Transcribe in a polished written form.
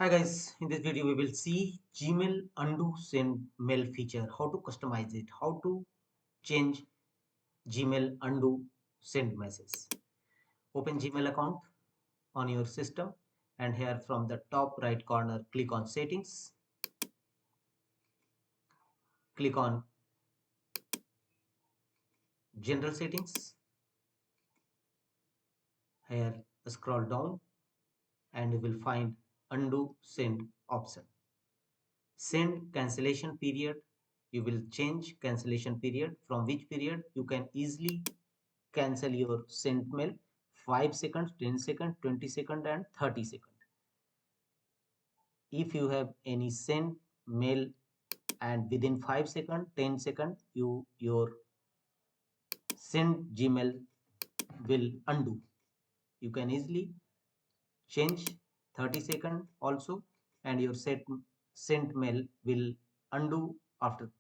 Hi guys, in this video we will see Gmail undo send mail feature, how to customize it, how to change Gmail undo send message. Open Gmail account on your system and here from the top right corner click on settings, click on general settings, here scroll down and you will find undo send option. Send cancellation period, you will change cancellation period, from which period you can easily cancel your sent mail 5 seconds, 10 seconds, 20 seconds and 30 seconds. If you have any sent mail and within 5 seconds, 10 seconds, your send Gmail will undo. You can easily change 30 seconds also and your sent mail will undo after